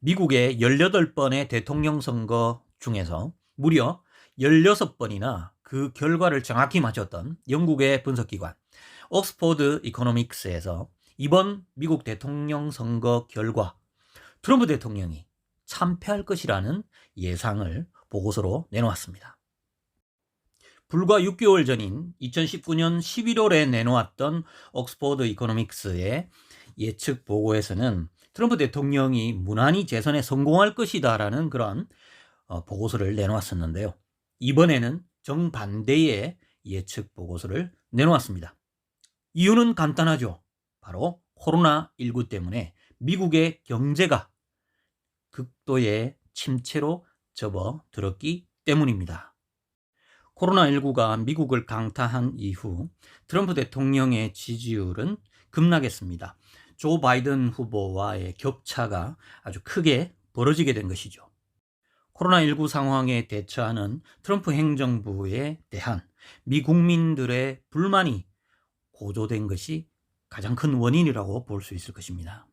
미국의 18번의 대통령 선거 중에서 무려 16번이나 그 결과를 정확히 맞췄던 영국의 분석기관 옥스포드 이코노믹스에서 이번 미국 대통령 선거 결과 트럼프 대통령이 참패할 것이라는 예상을 보고서로 내놓았습니다. 불과 6개월 전인 2019년 11월에 내놓았던 옥스포드 이코노믹스의 예측 보고에서는 트럼프 대통령이 무난히 재선에 성공할 것이다라는 그런 보고서를 내놓았었는데요. 이번에는 정반대의 예측 보고서를 내놓았습니다. 이유는 간단하죠. 바로 코로나19 때문에 미국의 경제가 극도의 침체로 접어들었기 때문입니다. 코로나19가 미국을 강타한 이후 트럼프 대통령의 지지율은 급락했습니다. 조 바이든 후보와의 격차가 아주 크게 벌어지게 된 것이죠. 코로나19 상황에 대처하는 트럼프 행정부에 대한 미 국민들의 불만이 고조된 것이 가장 큰 원인이라고 볼 수 있을 것입니다.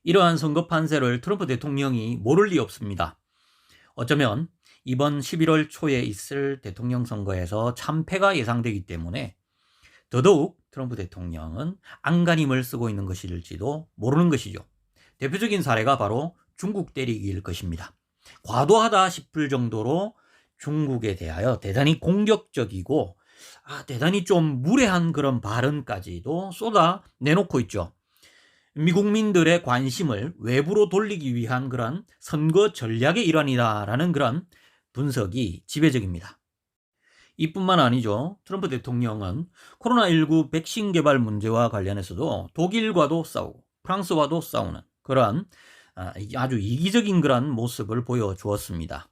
이러한 선거 판세를 트럼프 대통령이 모를 리 없습니다. 어쩌면 이번 11월 초에 있을 대통령 선거에서 참패가 예상되기 때문에 더더욱 트럼프 대통령은 안간힘을 쓰고 있는 것일지도 모르는 것이죠. 대표적인 사례가 바로 중국 때리기일 것입니다. 과도하다 싶을 정도로 중국에 대하여 대단히 공격적이고 대단히 좀 무례한 그런 발언까지도 쏟아 내놓고 있죠. 미국민들의 관심을 외부로 돌리기 위한 그런 선거 전략의 일환이다라는 그런 분석이 지배적입니다. 이뿐만 아니죠. 트럼프 대통령은 코로나19 백신 개발 문제와 관련해서도 독일과도 싸우고 프랑스와도 싸우는 그런 아주 이기적인 그런 모습을 보여주었습니다.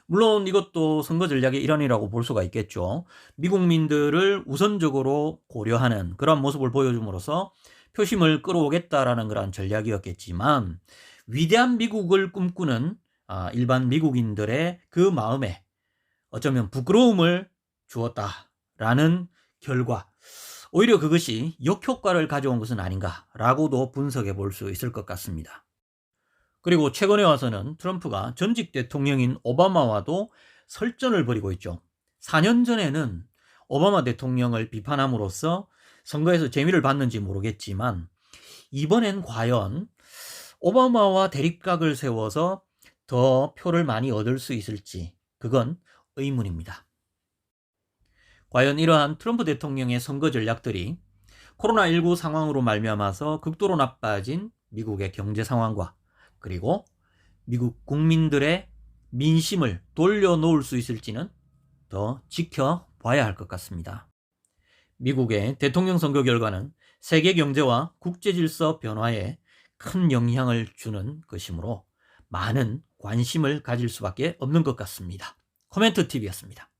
물론 이것도 선거 전략의 일환이라고 볼 수가 있겠죠. 미국민들을 우선적으로 고려하는 그런 모습을 보여줌으로써 표심을 끌어오겠다라는 그런 전략이었겠지만 위대한 미국을 꿈꾸는 일반 미국인들의 그 마음에 어쩌면 부끄러움을 주었다라는 결과, 오히려 그것이 역효과를 가져온 것은 아닌가라고도 분석해 볼 수 있을 것 같습니다. 그리고 최근에 와서는 트럼프가 전직 대통령인 오바마와도 설전을 벌이고 있죠. 4년 전에는 오바마 대통령을 비판함으로써 선거에서 재미를 봤는지 모르겠지만 이번엔 과연 오바마와 대립각을 세워서 더 표를 많이 얻을 수 있을지 그건 의문입니다. 과연 이러한 트럼프 대통령의 선거 전략들이 코로나19 상황으로 말미암아서 극도로 나빠진 미국의 경제 상황과 그리고 미국 국민들의 민심을 돌려놓을 수 있을지는 더 지켜봐야 할 것 같습니다. 미국의 대통령 선거 결과는 세계 경제와 국제 질서 변화에 큰 영향을 주는 것이므로 많은 관심을 가질 수밖에 없는 것 같습니다. 코멘트 TV였습니다.